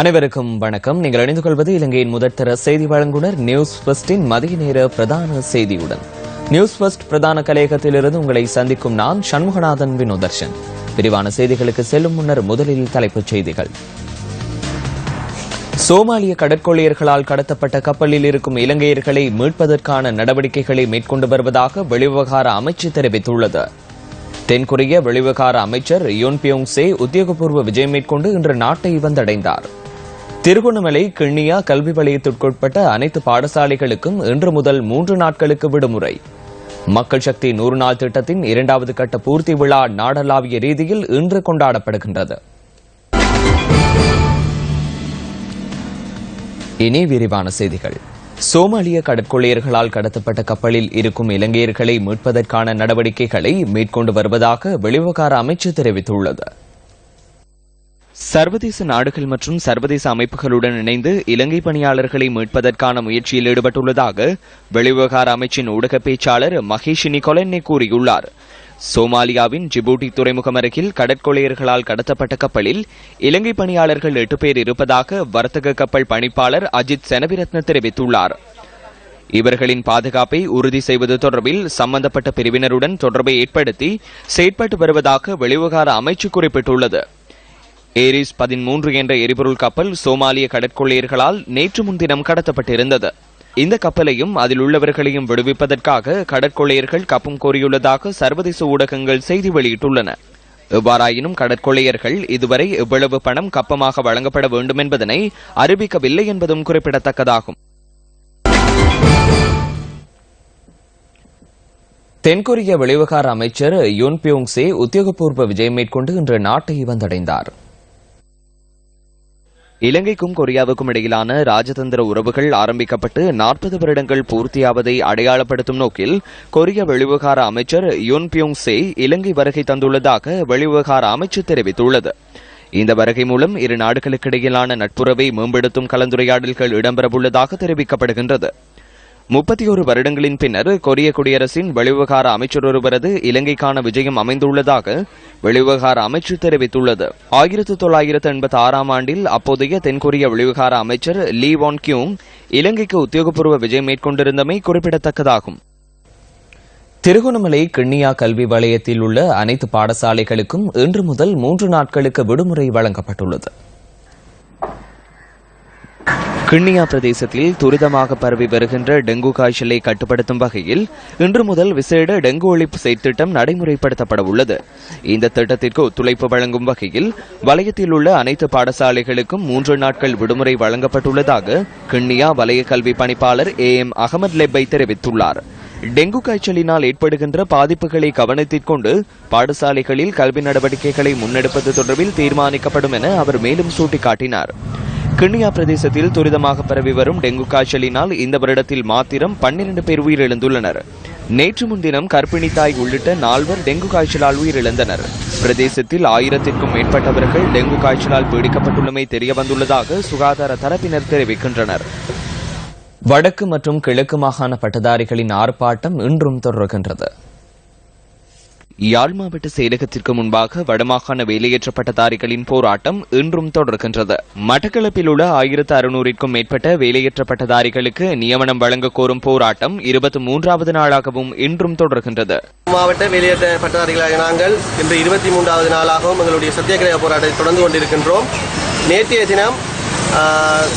அனைவருக்கும் வணக்கம். நீங்கள் அணிந்து கொள்வது இலங்கையின் முதற்தர செய்தி வழங்குனர் நியூஸ் ஃபர்ஸ்டின் மதிய நேர பிரதான செய்தியுடன். நியூஸ் ஃபர்ஸ்ட் பிரதான கலையகத்திலிருந்து உங்களை சந்திக்கும் நான் சண்முகநாதன் வினோதர்ஷன். விரிவான செய்திகளுக்கு செல்லும் முன்னர் முதலில் தலைப்புச் செய்திகள். சோமாலிய கடற்கொள்ளையர்களால் கடத்தப்பட்ட கப்பலில் இருக்கும் இலங்கையர்களை மீட்பதற்கான நடவடிக்கைகளை மேற்கொண்டு வருவதாக வெளிவிவகார அமைச்சு தெரிவித்துள்ளது. தென்கொரிய வெளிவிவகார அமைச்சர் யோன் பியோங் சே உத்தியோகபூர்வ விஜயம் மேற்கொண்டு இன்று நாட்டை வந்தடைந்தார். திருகோணமலை கிண்ணியா கல்வி வலயத்திற்குட்பட்ட அனைத்து பாடசாலைகளுக்கும் இன்று முதல் 3 நாட்களுக்கு விடுமுறை. மக்கள் சக்தி 100 நாள் திட்டத்தின் 2வது கட்ட பூர்த்தி விழா நாடளாவிய ரீதியில் இன்று கொண்டாடப்படுகின்றது. இனி விரிவான செய்திகள். சோமாலிய கடற்கொள்ளையர்களால் கடத்தப்பட்ட கப்பலில் இருக்கும் இலங்கையர்களை மீட்பதற்கான நடவடிக்கைகளை மேற்கொண்டு வருவதாக வெளிவிவகார அமைச்சு தெரிவித்துள்ளது. சர்வதேச நாடுகள் மற்றும் சர்வதேச அமைப்புகளுடன் இணைந்து இலங்கை பணியாளர்களை மீட்பதற்கான முயற்சியில் ஈடுபட்டுள்ளதாக வெளிவிவகார அமைச்சின் ஊடக பேச்சாளர் மகேஷினி கொலென்னே கூறியுள்ளார். சோமாலியாவின் ஜிபூட்டி துறைமுகம் அருகில் கடற்கொள்ளையர்களால் கடத்தப்பட்ட கப்பலில் இலங்கை பணியாளர்கள் 8 பேர் இருப்பதாக வர்த்தக கப்பல் பணிப்பாளர் அஜித் செனவிரத்ன தெரிவித்துள்ளார். இவர்களின் பாதுகாப்பை உறுதி செய்வது தொடர்பில் சம்பந்தப்பட்ட பிரிவினருடன் தொடர்பை ஏற்படுத்தி செயற்பட்டு வருவதாக வெளிவிவகார அமைச்சு குறிப்பிட்டுள்ளது. ஏரிஸ் 13 என்ற எரிபொருள் கப்பல் சோமாலிய கடற்கொள்ளையர்களால் நேற்று முன்தினம் கடத்தப்பட்டிருந்தது. இந்த கப்பலையும் அதில் உள்ளவர்களையும் விடுவிப்பதற்காக கடற்கொள்ளையர்கள் கப்பம் கோரியுள்ளதாக சர்வதேச ஊடகங்கள் செய்தி வெளியிட்டுள்ளன. எவ்வாறாயினும் கடற்கொள்ளையர்கள் இதுவரை எவ்வளவு பணம் கப்பமாக வழங்கப்பட வேண்டும் என்பதனை அறிவிக்கவில்லை என்பதும் குறிப்பிடத்தக்கதாகும். தென்கொரிய வெளிவிவகார அமைச்சர் யோன் பியோங் சே உத்தியோகபூர்வ விஜயம் மேற்கொண்டு இன்று நாட்டை வந்தடைந்தார். இலங்கைக்கும் கொரியாவுக்கும் இடையிலான ராஜதந்திர உறவுகள் ஆரம்பிக்கப்பட்டு 40 வருடங்கள் பூர்த்தியாவதை அடையாளப்படுத்தும் நோக்கில் கொரிய வெளிவிவகார அமைச்சர் யோன் பியோங் சே இலங்கை வருகை தந்துள்ளதாக வெளிவிவகார அமைச்சு தெரிவித்துள்ளது. இந்த வருகை மூலம் இரு நாடுகளுக்கிடையிலான நட்புறவை மேம்படுத்தும் கலந்துரையாடல்கள் இடம்பெறவுள்ளதாக தெரிவிக்கப்படுகின்றது. 31 வருடங்களின் பின்னர் கொரிய குடியரசின் வெளிவிவகார அமைச்சர் ஒருவரது இலங்கைக்கான விஜயம் அமைந்துள்ளதாக வெளிவிவகார அமைச்சு தெரிவித்துள்ளது. 1986 ஆண்டில் அப்போதைய தென்கொரிய வெளிவிவகார அமைச்சர் லீ வான் கியூங் இலங்கைக்கு உத்தியோகபூர்வ விஜயம் மேற்கொண்டிருந்தமை குறிப்பிடத்தக்கதாகும். திருகோணமலை கிண்ணியா கல்வி வலயத்தில் உள்ள அனைத்து பாடசாலைகளுக்கும் இன்று முதல் 3 நாட்களுக்கு விடுமுறை வழங்கப்பட்டுள்ளது. கிண்ணியா பிரதேசத்தில் துரிதமாக பரவி வருகின்ற டெங்கு காய்ச்சலை கட்டுப்படுத்தும் வகையில் இன்று முதல் விசேட டெங்கு ஒழிப்பு செயற்திட்டம் நடைமுறைப்படுத்தப்பட உள்ளது. இந்த திட்டத்திற்கு ஒத்துழைப்பு வழங்கும் வகையில் வலயத்தில் உள்ள அனைத்து பாடசாலைகளுக்கும் 3 நாட்கள் விடுமுறை வழங்கப்பட்டுள்ளதாக கிண்ணியா வலய கல்வி பணிப்பாளர் AM அகமது லெப்பை தெரிவித்துள்ளார். டெங்கு காய்ச்சலினால் ஏற்படுகின்ற பாதிப்புகளை கவனத்திற்கொண்டு பாடசாலைகளில் கல்வி நடவடிக்கைகளை முன்னெடுப்பது தொடர்பில் தீர்மானிக்கப்படும் என அவர் மேலும் சுட்டிக்காட்டினார். கிண்ணியா பிரதேசத்தில் துரிதமாக பரவி வரும் டெங்கு காய்ச்சலினால் இந்த வருடத்தில் மாத்திரம் 12 பேர் உயிரிழந்துள்ளனர். நேற்று முன்தினம் கர்ப்பிணி தாய் உள்ளிட்ட 4 டெங்கு காய்ச்சலால் உயிரிழந்தனர். பிரதேசத்தில் 1000க்கும் மேற்பட்டவர்கள் டெங்கு காய்ச்சலால் பீடிக்கப்பட்டுள்ளமை தெரியவந்துள்ளதாக சுகாதார தரப்பினர் தெரிவிக்கின்றனர். வடக்கு மற்றும் கிழக்கு மாகாண பட்டதாரிகளின் ஆர்ப்பாட்டம் இன்றும் தொடர்கின்றது. யாழ் மாவட்ட செயலகத்திற்கு முன்பாக வடமாகாண வேலையேற்ற பட்டதாரிகளின் போராட்டம் இன்றும் தொடர்கின்றது. மட்டக்களப்பில் உள்ள 1600க்கும் மேற்பட்ட வேலையேற்ற பட்டதாரிகளுக்கு நியமனம் வழங்க கோரும் போராட்டம் 23வது நாளாகவும் இன்றும் தொடர்கின்றது. மாவட்ட வேலையேற்ற பட்டதாரிகளாக நாங்கள் இன்று 23வது நாளாகவும் எங்களுடைய சத்தியாகிரக போராட்டத்தை தொடர்ந்து கொண்டிருக்கின்றோம். நேற்றைய தினம்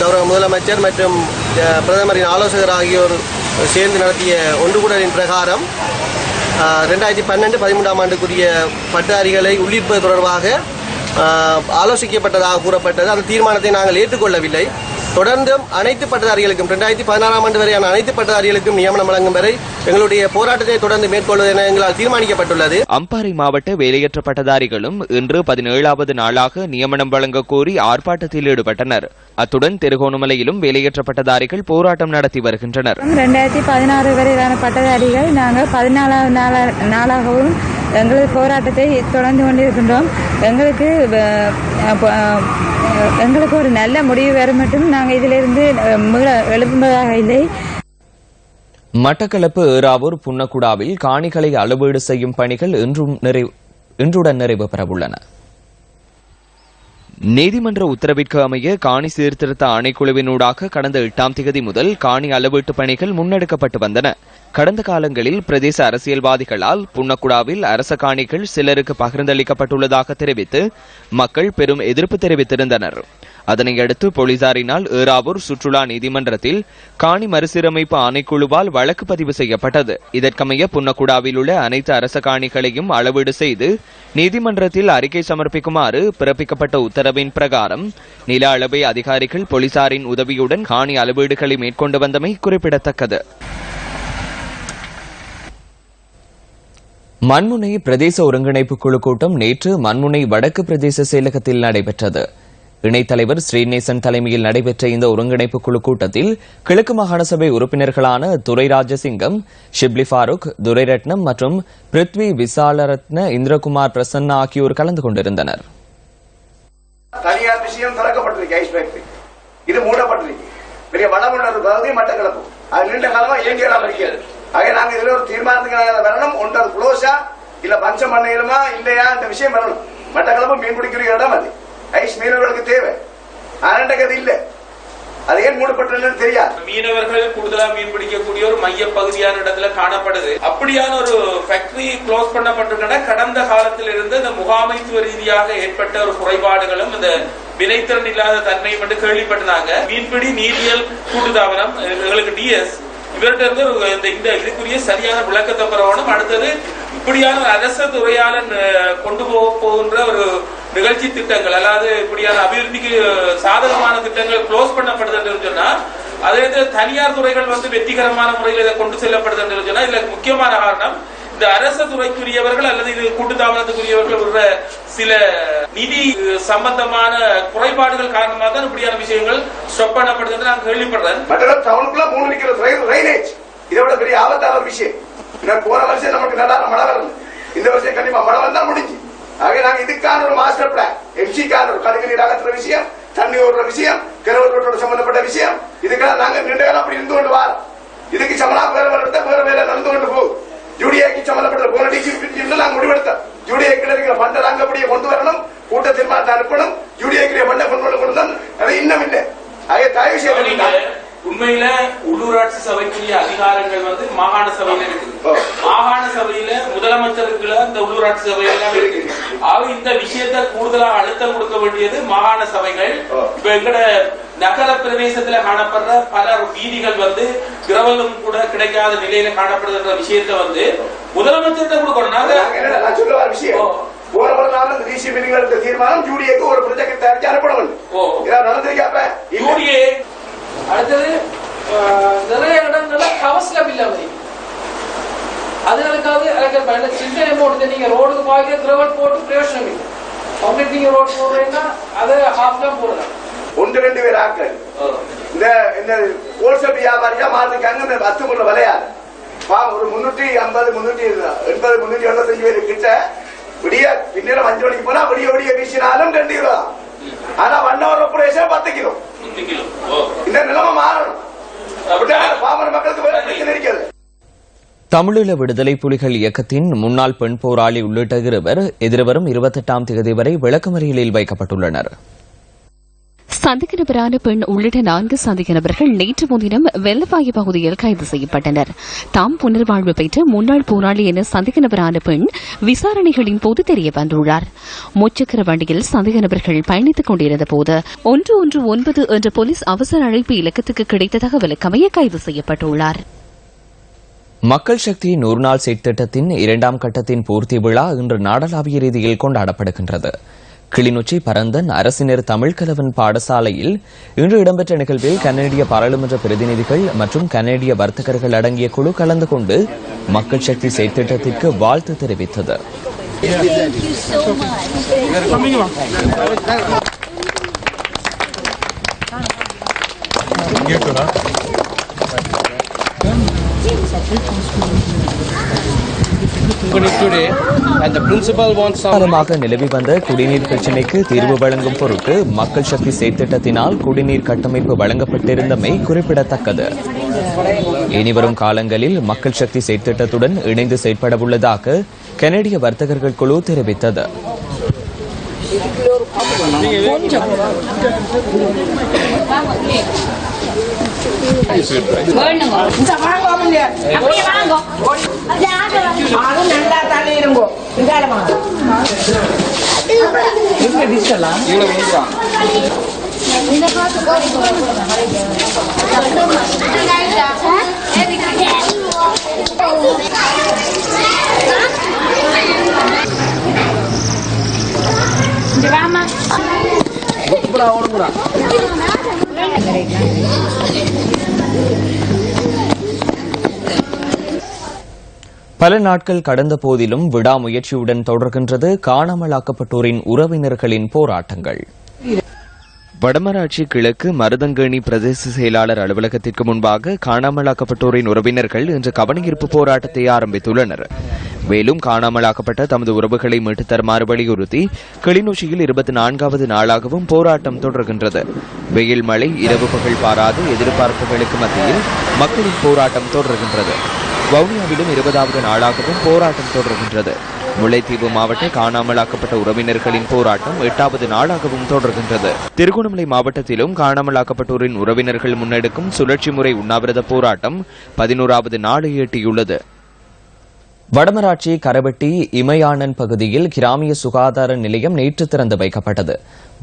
கௌரவ முதலமைச்சர் மற்றும் பிரதமரின் ஆலோசகர் ஆகியோர் சேர்ந்து நடத்திய ஒன்றுகூடலின் பிரகாரம் 2012-13 ஆண்டுக்குரிய பட்டதாரிகளை உள்ளிருப்பது தொடர்பாக ஆலோசிக்கப்பட்டதாக கூறப்பட்டது. அந்த தீர்மானத்தை நாங்கள் ஏற்றுக்கொள்ளவில்லை. தொடர்ந்தும் அனைத்து பட்டதாரிகளுக்கும் 2016 ஆண்டு வரையான அனைத்து பட்டதாரிகளுக்கும் நியமனம் வழங்கும் வரை எங்களுடைய போராட்டத்தை தொடர்ந்து மேற்கொள்வது என எங்களால் தீர்மானிக்கப்பட்டுள்ளது. அம்பாறை மாவட்ட வேலையற்ற பட்டதாரிகளும் இன்று 17வது நாளாக நியமனம் வழங்க கோரி ஆர்ப்பாட்டத்தில் ஈடுபட்டனர். அத்துடன் திருகோணமலையிலும் வேலையற்ற பட்டதாரிகள் போராட்டம் நடத்தி வருகின்றனர். 2016 வரையிலான பட்டதாரிகள் நாங்கள் 14வது நாளாகவும் எங்களது போராட்டத்தை தொடர்ந்து கொண்டிருக்கின்றோம். எங்களுக்கு ஒரு நல்ல முடிவு வர மட்டும் நாங்கள் இதிலிருந்து எழுப்புவதாக இல்லை. மட்டக்களப்பு ஏறாவூர் புன்னக்குடாவில் காணிகளை அளவீடு செய்யும் பணிகள் இன்றுடன் நிறைவு பெறவுள்ளன. நீதிமன்ற உத்தரவிற்கு அமைய காணி சீர்திருத்த ஆணைக்குழுவினூடாக கடந்த 8ஆம் தேதி முதல் காணி அளவீட்டு பணிகள் முன்னெடுக்கப்பட்டு வந்தன. கடந்த காலங்களில் பிரதேச அரசியல்வாதிகளால் புன்னக்குடாவில் அரச காணிகள் சிலருக்கு பகிர்ந்தளிக்கப்பட்டுள்ளதாக தெரிவித்து மக்கள் பெரும் எதிர்ப்பு தெரிவித்திருந்தனர். அதனையடுத்து போலீசாரினால் ஏறாவூர் சுற்றுலா நீதிமன்றத்தில் காணி மறுசீரமைப்பு ஆணைக்குழுவால் வழக்கு பதிவு செய்யப்பட்டது. இதற்கமைய புன்னக்குடாவில் உள்ள அனைத்து அரச காணிகளையும் அளவீடு செய்து நீதிமன்றத்தில் அறிக்கை சமர்ப்பிக்குமாறு பிறப்பிக்கப்பட்ட உத்தரவின் பிரகாரம் நில அளவை அதிகாரிகள் போலீசாரின் உதவியுடன் காணி அளவீடுகளை மேற்கொண்டு வந்தமை குறிப்பிடத்தக்கது. மண்முனை பிரதேச ஒருங்கிணைப்பு குழு கூட்டம் நேற்று மண்முனை வடக்கு பிரதேச செயலகத்தில் நடைபெற்றது. இணைத்தலைவர் ஸ்ரீநேசன் தலைமையில் நடைபெற்ற இந்த ஒருங்கிணைப்பு குழு கூட்டத்தில் கிழக்கு மாகாண சபை உறுப்பினர்களான துரை ராஜசிங்கம், ஷிப்லி ஃபாரூக், துரைரட்னம் மற்றும் பிருத்வி விசாலரத்ன, இந்திரகுமார் பிரசன்னா ஆகியோர் கலந்து கொண்டிருந்தனர். தனியார் விஷயம் திறக்கப்பட்டிருக்கு. ஐஸ் ஃபேக்டரி இது மூடப்பட்டிருக்கு. பெரிய வடமண்டல பகுதி மட்டக்களப்பு அது நீண்ட காலமா இயங்கியெல்லாம் இருக்கிறது. ஆக நாங்க இதுல ஒரு தீர்மானத்துக்கு வரணும். ஒன்றது குளோஸா இல்ல பஞ்சம் பண்ணையிலுமா இல்லையா இந்த விஷயம் வரணும். மட்டக்களப்பு மீன் பிடிக்கிற இடம் அது. ஐஸ் மீனவர்களுக்கு தேவை. அரண்டகது இல்ல. அது ஏன் மூடப்பட்டது தெரியாது. மீனவர்கள் கூடுதலா மீன் பிடிக்கக்கூடிய ஒரு மைய பகுதியான இடத்துல காணப்படுது. அப்படியான ஒரு ஃபேக்டரி க்ளோஸ் பண்ணப்பட்டிருக்கிற கடந்த காலத்தில் இருந்து இந்த முகாமைத்துவ ரீதியாக ஏற்பட்ட ஒரு குறைபாடுகளும் இந்த வினைத்திறன் இல்லாத தன்மையும் மட்டும் கேள்விப்பட்டாங்க. மீன்பிடி நீரியல் கூட்டுத்தாபனம் எங்களுக்கு டிஎஸ் இவர்கிட்ட இருந்து இந்த இதுக்குரிய சரியான விளக்கத்தை பெறணும். அடுத்தது இப்படியான அரச துறையாளன் கொண்டு போகின்ற ஒரு நிகழ்ச்சி திட்டங்கள் அதாவது இப்படியான அபிவிருத்திக்கு சாதகமான திட்டங்கள் க்ளோஸ் பண்ணப்படுது சொன்னா அதே தனியார் துறைகள் வெற்றிகரமான முறையில் இதை கொண்டு செல்லப்படுது சொன்னா இதுல முக்கியமான காரணம் இந்த அரச துறைக்குரியவர்கள் அல்லது இது கூட்டுத்தாபனத்துக்குரியவர்கள் உள்ள சில நிதி சம்பந்தமான குறைபாடுகள் காரணமாக தான் இப்படியான விஷயங்கள் ஸ்டாப் பண்ணப்படுது நான் கேள்விப்படுறேன். டவுனுக்குள்ள 3 நிக்கிற ட்ரைனேஜ் இதோட பெரிய ஆபத்தான ஒரு விஷயம். போன வருஷம் நமக்கு நல்லா மழை வரல. இந்த வருஷம் கண்டிப்பா மழை வந்தா முடிஞ்சு. ஆக நாங்க இதுக்கான ஒரு மாஸ்டர் பிளான் எம்சிக்கான ஒரு கழிவுநீர் அகற்றுற விஷயம், தண்ணி ஓடுற விஷயம், கிரவரோட சம்பந்தப்பட்ட விஷயம் இதுக்கெல்லாம் நாங்க நீண்ட காலம் அப்படி இருந்து கொண்டு வரோம். இதுக்கு சமனாக வேற வேலை நடந்து கொண்டு போகும். யூடிஏக்கு சம்பந்தப்பட்ட போன டிசி நாங்க முடிவெடுத்தோம். யூடிஏக்கு இருக்கிற பண்டை நாங்க அப்படியே கொண்டு வரணும். கூட்ட தீர்மானத்தை அனுப்பணும். யூடிஏக்கு பண்டை கொண்டு வந்து அது இன்னும் இல்லை. ஆக தயவு செய்ய உண்மையில உள்ளூராட்சி சபைக்குரிய அதிகாரங்கள் மாகாண சபையில இருக்கு. மாகாண சபையில முதலமைச்சருக்குள்ள இந்த உள்ளூராட்சி சபையெல்லாம் இருக்கு. ஆக இந்த விஷயத்தை கூடுதலாக அழுத்தம் கொடுக்க வேண்டியது மாகாண சபைகள். இப்ப எங்கட நகர பிரதேசத்துல காணப்படுற பல வீதிகள் கிரவலும் கூட கிடைக்காத நிலையில காணப்படுகிற விஷயத்தை முதலமைச்சர்கிட்ட கொடுக்கணும். சொல்ல வர விஷயம் தீர்மானம் யூடிஏக்கு ஒரு ப்ரொஜெக்ட் தயாரிச்சு அனுப்பணும். நடந்திருக்காப்ப யூடிஏ அடுத்தது நிறைய இடங்கள்ல கவசம் இல்லாம அதுகளுக்காக சின்ன அமௌண்ட் நீங்க ரோடுக்கு பாக்க கிரவல் போட்டு பிரயோஜனம் இல்லை. கம்ப்ளீட் நீங்க ரோடு போடுறீங்கன்னா அதை ஹாஃப் தான் போடலாம். 1-2 பேர் ஆட்கள் இந்த ஹோல்சேல் வியாபாரியா மாறிருக்காங்க. இந்த அத்துமுறை விளையாது ஒரு 350, 380, 375 பேரு கிட்ட விடிய பின்னர் 5 மணிக்கு போனா விடிய வீசினாலும் 2 கிலோ. ஆனா 1 hour ஆபரேஷன் 10 கிலோ. இந்த நிலைமை மாறணும். பாமர மக்களுக்கு பிரச்சனை இருக்கிறது. தமிழீழ விடுதலை புலிகள் இயக்கத்தின் முன்னாள் பெண் போராளி உள்ளிட்ட இருவர் எதிர்வரும் 28ஆம் தேதி வரை விளக்கமறியலில் வைக்கப்பட்டுள்ளனர். சந்தேக நபரான பெண் உள்ளிட்ட 4 சந்தேக நபர்கள் நேற்று முன்தினம் வெள்ளப்பாய பகுதியில் கைது செய்யப்பட்டனர். தாம் புனர்வாழ்வு பெற்ற முன்னாள் போராளி என சந்தேக நபரான பெண் விசாரணைகளின் போது தெரிய வந்துள்ளார். முச்சக்கர வண்டியில் சந்தேக நபர்கள் பயணித்துக் கொண்டிருந்த போது 119 என்ற போலீஸ் அவசர அழைப்பு இலக்கத்துக்கு கிடைத்த தகவலுக்கமைய கைது செய்யப்பட்டுள்ளார். மக்கள் சக்தி 100 நாள் செயற்திட்டத்தின் 2ஆம் கட்டத்தின் பூர்த்தி விழா இன்று நாடளாவிய ரீதியில் கொண்டாடப்படுகின்றது. கிளிநொச்சி பரந்தன் அரசினர் தமிழ் கலவன் பாடசாலையில் இன்று இடம்பெற்ற நிகழ்வில் கனேடிய பாராளுமன்ற பிரதிநிதிகள் மற்றும் கனேடிய வர்த்தகர்கள் அடங்கிய குழு கலந்து கொண்டு மக்கள் சக்தி செயற்திட்டத்திற்கு வாழ்த்து தெரிவித்தது. காலமாக நிலவி வந்த குடிநீர் பிரச்சினைக்கு தீர்வு வழங்கும் பொருட்டு மக்கள் சக்தி செயற்திட்டத்தினால் குடிநீர் கட்டமைப்பு வழங்கப்பட்டிருந்தமை குறிப்பிடத்தக்கது. இனிவரும் காலங்களில் மக்கள் சக்தி செயற்திட்டத்துடன் இணைந்து செயற்பட உள்ளதாக கனேடிய வர்த்தகர்கள் குழு தெரிவித்தது. பல நாட்கள் கடந்த போதிலும் விடாமுயற்சியுடன் தொடர்கின்றது காணாமலாக்கப்பட்டோரின் உறவினர்களின் போராட்டங்கள். வடமராட்சி கிழக்கு மருதங்கேணி பிரதேச செயலாளர் அலுவலகத்திற்கு முன்பாக காணாமலாக்கப்பட்டோரின் உறவினர்கள் இன்று கவனஈர்ப்பு போராட்டத்தை ஆரம்பித்துள்ளனர். மேலும் காணாமலாக்கப்பட்ட தமது உறவுகளை மீட்டுத் தருமாறு வலியுறுத்தி கிளிநொச்சியில் 24வது நாளாகவும் போராட்டம் தொடர்கின்றது. வெயில் மழை இரவு பகல் பாராது எதிர்பார்ப்புகளுக்கு மத்தியில் மக்களின் போராட்டம் தொடர்கின்றது. வவுனியாவிலும் 20வது நாளாகவும் போராட்டம் தொடர்கின்றது. முல்லைத்தீவு மாவட்ட காணாமலாக்கப்பட்ட உறவினர்களின் போராட்டம் 8வது நாளாகவும் தொடர்கின்றது. திருகோணமலை மாவட்டத்திலும் காணாமலாக்கப்பட்டோரின் உறவினர்கள் முன்னெடுக்கும் சுழற்சி முறை உண்ணாவிரத போராட்டம் 11வது நாளை எட்டியுள்ளது. வடமராட்சி கரவெட்டி இமையானன் பகுதியில் கிராமிய சுகாதார நிலையம் நேற்று திறந்து வைக்கப்பட்டது.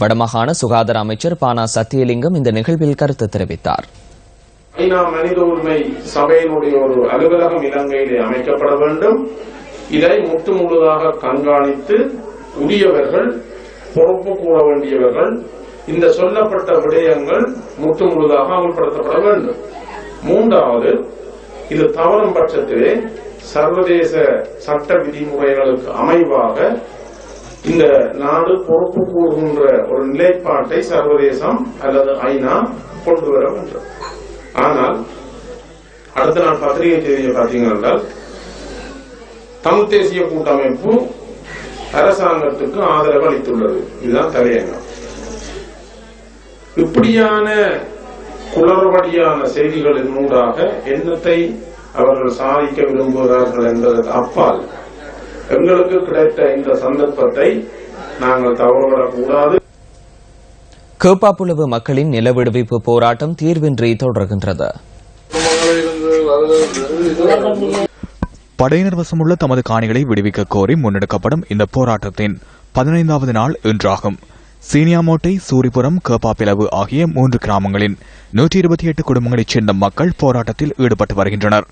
வடமாகாண சுகாதார அமைச்சர் பானா சத்தியலிங்கம் இந்த நிகழ்வில் கருத்து தெரிவித்தார். ஐநா மனித உரிமை சபையினுடைய ஒரு அலுவலகம் இலங்கையிலே அமைக்கப்பட வேண்டும். இதை முற்றுமுழுதாக கண்காணித்து உரியவர்கள் பொறுப்பு கூற வேண்டியவர்கள் இந்த சொல்லப்பட்ட விடயங்கள் முற்றுமுழுதாக அமல்படுத்தப்பட வேண்டும். மூன்றாவது, இது தவறும் பட்சத்திலே சர்வதேச சட்ட விதிமுறைகளுக்கு அமைவாக இந்த நாடு பொறுப்பு கூறுகின்ற ஒரு நிலைப்பாட்டை சர்வதேசம் அல்லது ஐநா கொண்டு வர வேண்டும். ஆனால் அடுத்த நாள் பத்திரிகை செய்தியை பார்த்தீங்கன்னா தமிழ் தேசிய கூட்டமைப்பு அரசாங்கத்துக்கு ஆதரவு அளித்துள்ளது. இதுதான் தலையங்கம். இப்படியான குளறுபடியான செய்திகளின் மூடாக என்னத்தை அவர்கள் சாதிக்க விரும்புகிறார்கள் என்பதற்கு அப்பால் எங்களுக்கு கிடைத்த இந்த சந்தர்ப்பத்தை நாங்கள் தவறவிடக்கூடாது. கேப்பாப்புலவு மக்களின் நில விடுவிப்பு போராட்டம் தீர்வின்றி தொடர்கின்றது. படையினர் வசமுள்ள தமது காணிகளை விடுவிக்க கோரி முன்னெடுக்கப்படும் இந்த போராட்டத்தின் 15வது நாள் இன்றாகும். சீனியாமோட்டை, சூரிபுரம், கேப்பாப்பிலவு ஆகிய 3 கிராமங்களின் 128 குடும்பங்களைச் சேர்ந்த மக்கள் போராட்டத்தில் ஈடுபட்டு வருகின்றனர்.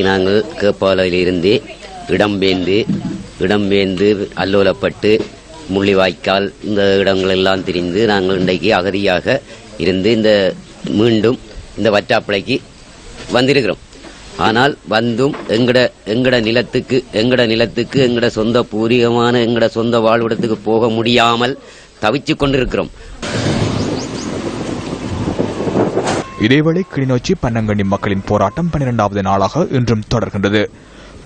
நாங்கள் கேப்பாலையிலிருந்து இடம்பெயர்ந்து அல்லோலப்பட்டு முள்ளிவாய்க்கால் இந்த இடங்கள் எல்லாம் திரிந்து நாங்கள் இன்றைக்கு அகதியாக இருந்து மீண்டும் இந்த வற்றாப்பளைக்கு வந்திருக்கிறோம். ஆனால் வந்தும் எங்கட நிலத்துக்கு எங்கட சொந்த பூர்வீகமான எங்கட சொந்த வாழ்விடத்துக்கு போக முடியாமல் தவிச்சுக் கொண்டிருக்கிறோம். இதேவேளை கிளிநொச்சி பன்னங்கண்டி மக்களின் போராட்டம் 12வது நாளாக இன்றும் தொடர்கின்றது.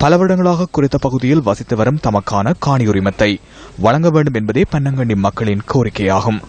பல வருடங்களாக குறித்த பகுதியில் வசித்து வரும் தமக்கான காணி உரிமத்தை வழங்க வேண்டும் என்பதே பன்னங்கண்டி மக்களின் கோரிக்கையாகும்.